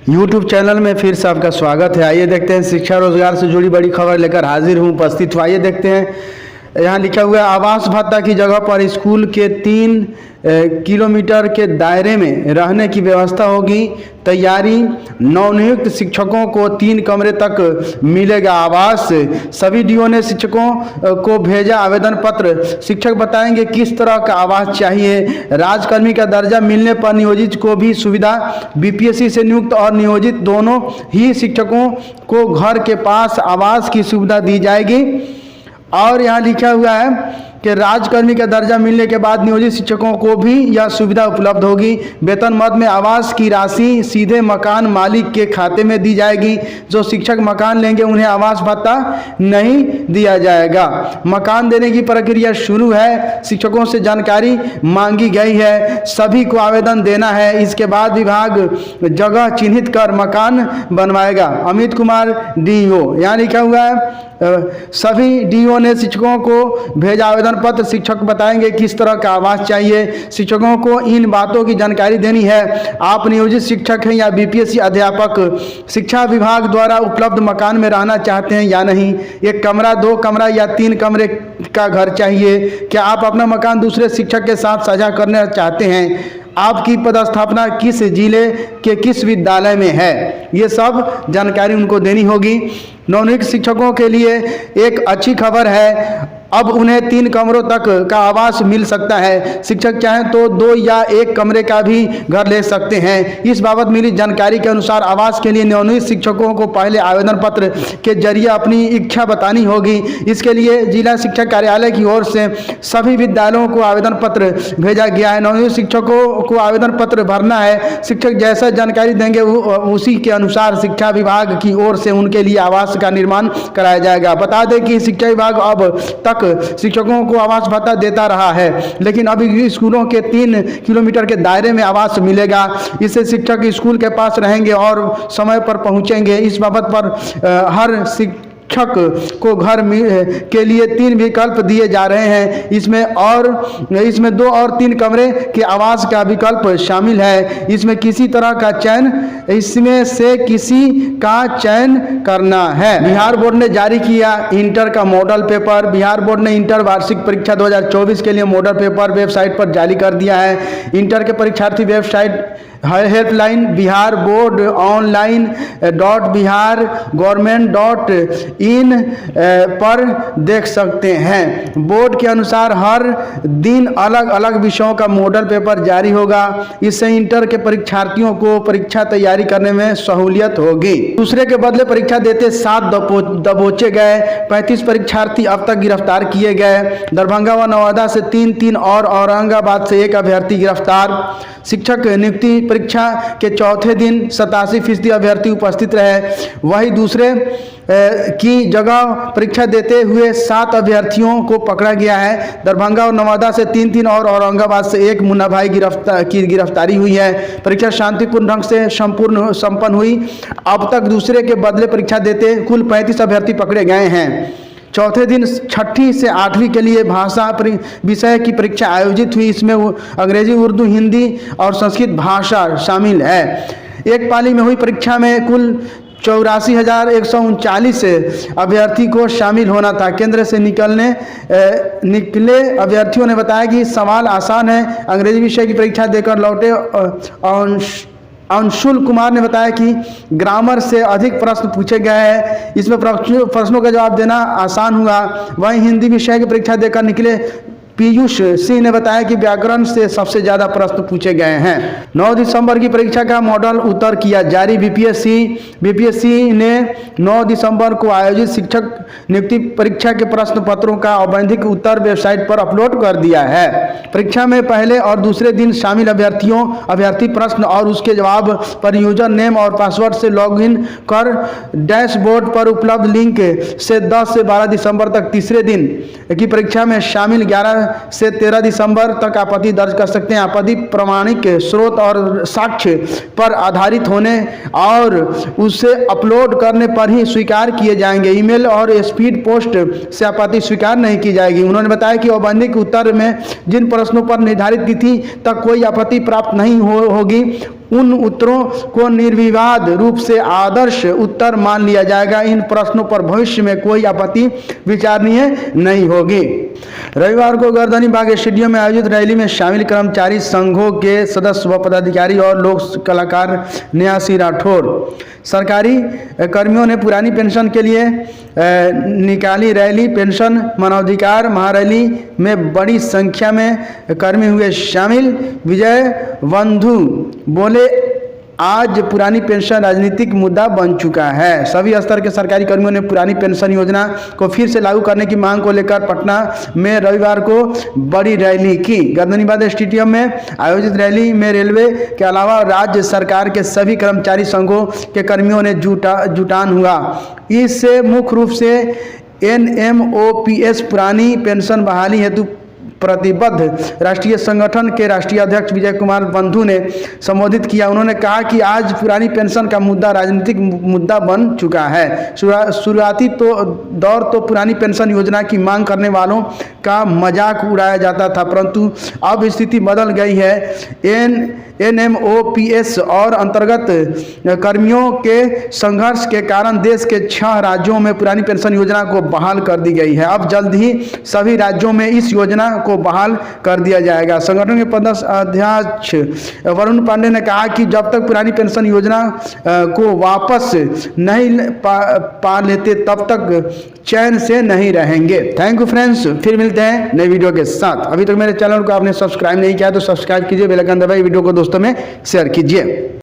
YouTube channel में फिर से आपका स्वागत है। आइए देखते हैं शिक्षा रोजगार से जुड़ी बड़ी खबर लेकर हाजिर हूं, उपस्थित हूं। आइए देखते हैं, यहाँ लिखा हुआ है आवास भत्ता की जगह पर स्कूल के 3 किलोमीटर के दायरे में रहने की व्यवस्था होगी। तैयारी, नवनियुक्त शिक्षकों को 3 कमरे तक मिलेगा आवास। सभी डीओ ने शिक्षकों को भेजा आवेदन पत्र। शिक्षक बताएंगे किस तरह का आवास चाहिए। राजकर्मी का दर्जा मिलने पर नियोजित को भी सुविधा। बीपीएससी से नियुक्त और नियोजित दोनों ही शिक्षकों को घर के पास आवास की सुविधा दी जाएगी। और यहाँ लिखा हुआ है कि राजकर्मी का दर्जा मिलने के बाद नियोजित शिक्षकों को भी यह सुविधा उपलब्ध होगी। वेतन मद में आवास की राशि सीधे मकान मालिक के खाते में दी जाएगी। जो शिक्षक मकान लेंगे उन्हें आवास भत्ता नहीं दिया जाएगा। मकान देने की प्रक्रिया शुरू है। शिक्षकों से जानकारी मांगी गई है। सभी को आवेदन देना है। इसके बाद विभाग जगह चिन्हित कर मकान बनवाएगा। अमित कुमार डीओ, यहाँ लिखा हुआ है सभी डीओ ने शिक्षकों को भेजा आवेदन पत्र। शिक्षक बताएंगे किस तरह का आवास चाहिए। शिक्षकों को इन बातों की जानकारी देनी है। आप नियोजित शिक्षक हैं या बीपीएससी अध्यापक, शिक्षा विभाग द्वारा उपलब्ध मकान में रहना चाहते हैं या नहीं। 1 कमरा, 2 कमरा या 3 कमरे का घर चाहिए। क्या आप अपना मकान दूसरे शिक्षक के साथ साझा करना चाहते हैं। आपकी पदस्थापना किस जिले के किस विद्यालय में है। ये सब जानकारी उनको देनी होगी। नवनियुक्त शिक्षकों के लिए एक अच्छी खबर है, अब उन्हें 3 कमरों तक का आवास मिल सकता है। शिक्षक चाहें तो 2 या 1 कमरे का भी घर ले सकते हैं। इस बाबत मिली जानकारी के अनुसार आवास के लिए नवनियुक्त शिक्षकों को पहले आवेदन पत्र के जरिए अपनी इच्छा बतानी होगी। इसके लिए जिला शिक्षा कार्यालय की ओर से सभी विद्यालयों को आवेदन पत्र भेजा गया है। नवनियुक्त शिक्षकों को आवेदन पत्र भरना है। शिक्षक जैसा जानकारी देंगे उसी के अनुसार शिक्षा विभाग की ओर से उनके लिए आवास का निर्माण कराया जाएगा। बता दें कि शिक्षा विभाग अब तक शिक्षकों को आवास भत्ता देता रहा है, लेकिन अभी स्कूलों के 3 किलोमीटर के दायरे में आवास मिलेगा। इससे शिक्षक स्कूल के पास रहेंगे और समय पर पहुंचेंगे। इस बाबत पर हर शिक्षक को घर के लिए 3 विकल्प दिए जा रहे हैं। इसमें 2 और 3 कमरे के आवास का विकल्प शामिल है। इसमें से किसी का चयन करना है। बिहार बोर्ड ने जारी किया इंटर का मॉडल पेपर। बिहार बोर्ड ने इंटर वार्षिक परीक्षा 2024 के लिए मॉडल पेपर वेबसाइट पर जारी कर दिया है। इंटर के परीक्षार्थी website helpline Bihar board online .bihargovernment.in पर देख सकते हैं। बोर्ड के अनुसार हर दिन अलग अलग विषयों का मॉडल पेपर जारी होगा। इससे इंटर के परीक्षार्थियों को परीक्षा तैयारी करने में सहूलियत होगी। दूसरे के बदले परीक्षा देते 7 दबोचे गए। 35 परीक्षार्थी अब तक गिरफ्तार किए गए। दरभंगा व नवादा से 3 और औरंगाबाद से 1 अभ्यर्थी गिरफ्तार। शिक्षक नियुक्ति परीक्षा के चौथे दिन 87% अभ्यर्थी उपस्थित रहे। वहीं दूसरे की जगह परीक्षा देते हुए 7 अभ्यर्थियों को पकड़ा गया है। दरभंगा और नवादा से 3 और औरंगाबाद से 1 मुन्ना भाई की गिरफ्तारी हुई है। परीक्षा शांतिपूर्ण ढंग से संपन्न हुई। अब तक दूसरे के बदले परीक्षा देते कुल 35 अभ्यर्थी पकड़े गए हैं। चौथे दिन 6ठी से 8वीं के लिए भाषा विषय की परीक्षा आयोजित हुई। इसमें अंग्रेजी, उर्दू, हिंदी और संस्कृत भाषा शामिल है। एक पाली में हुई परीक्षा में कुल 84,139 अभ्यर्थी को शामिल होना था। केंद्र से निकले अभ्यर्थियों ने बताया कि सवाल आसान है। अंग्रेजी विषय की परीक्षा देकर लौटे अंशुल कुमार ने बताया कि ग्रामर से अधिक प्रश्न पूछे गए हैं। इसमें प्रश्नों का जवाब देना आसान हुआ। वहीं हिंदी विषय की परीक्षा देकर निकले पीयूष सिंह ने बताया कि व्याकरण से सबसे ज़्यादा प्रश्न पूछे गए हैं। 9 दिसंबर की परीक्षा का मॉडल उत्तर किया जारी। बीपीएससी ने 9 दिसंबर को आयोजित शिक्षक नियुक्ति परीक्षा के प्रश्न पत्रों का औपबंधिक उत्तर वेबसाइट पर अपलोड कर दिया है। परीक्षा में पहले और दूसरे दिन शामिल अभ्यर्थी प्रश्न और उसके जवाब पर यूजर नेम और पासवर्ड से लॉगिन कर डैशबोर्ड पर उपलब्ध लिंक से 10 से 12 दिसंबर तक तीसरे दिन की परीक्षा में शामिल 11 से 13 दिसंबर तक आपत्ति दर्ज कर सकते हैं। आपत्ति प्रामाणिक स्रोत और साक्ष्य पर आधारित होने और उसे अपलोड करने पर ही स्वीकार किए जाएंगे। ईमेल और स्पीड पोस्ट से आपत्ति स्वीकार नहीं की जाएगी। उन्होंने बताया कि औपबंधिक उत्तर में जिन प्रश्नों पर निर्धारित तिथि तक कोई आपत्ति प्राप्त नहीं होगी उन उत्तरों को निर्विवाद रूप से आदर्श उत्तर मान लिया जाएगा। इन प्रश्नों पर भविष्य में कोई आपत्ति विचारणीय नहीं होगी। रविवार को गर्दनी बाग स्टेडियम में आयोजित रैली में शामिल कर्मचारी संघों के सदस्य व पदाधिकारी और लोक कलाकार न्यासी राठौर। सरकारी कर्मियों ने पुरानी पेंशन के लिए निकाली रैली। पेंशन मानवाधिकार महारैली में बड़ी संख्या में कर्मी हुए शामिल। विजय बंधु बोले, आज पुरानी पेंशन राजनीतिक मुद्दा बन चुका है। सभी स्तर के सरकारी कर्मियों ने पुरानी पेंशन योजना को फिर से लागू करने की मांग को लेकर पटना में रविवार को बड़ी रैली की। गर्दनीबाग स्टेडियम में आयोजित रैली में रेलवे के अलावा राज्य सरकार के सभी कर्मचारी संघों के कर्मियों ने जुटान हुआ। इससे मुख्य रूप से NMOPS पुरानी पेंशन बहाली हेतु प्रतिबद्ध राष्ट्रीय संगठन के राष्ट्रीय अध्यक्ष विजय कुमार बंधु ने संबोधित किया। उन्होंने कहा कि आज पुरानी पेंशन का मुद्दा राजनीतिक मुद्दा बन चुका है। शुरुआती दौर तो पुरानी पेंशन योजना की मांग करने वालों का मजाक उड़ाया जाता था, परंतु अब स्थिति बदल गई है। NMOPS और अंतर्गत कर्मियों के संघर्ष के कारण देश के 6 राज्यों में पुरानी पेंशन योजना को बहाल कर दी गई है। अब जल्द ही सभी राज्यों में इस योजना को बहाल कर दिया जाएगा। संगठन के प्रदेश अध्यक्ष वरुण पांडे ने कहा कि जब तक पुरानी पेंशन योजना को वापस नहीं पा लेते तब तक चैन से नहीं रहेंगे। थैंक यू फ्रेंड्स, फिर मिलते हैं नई वीडियो के साथ। अभी तक मेरे चैनल को आपने सब्सक्राइब नहीं किया तो सब्सक्राइब कीजिए, बेल आइकन दबाइए, वीडियो को दोस्तों में शेयर कीजिए।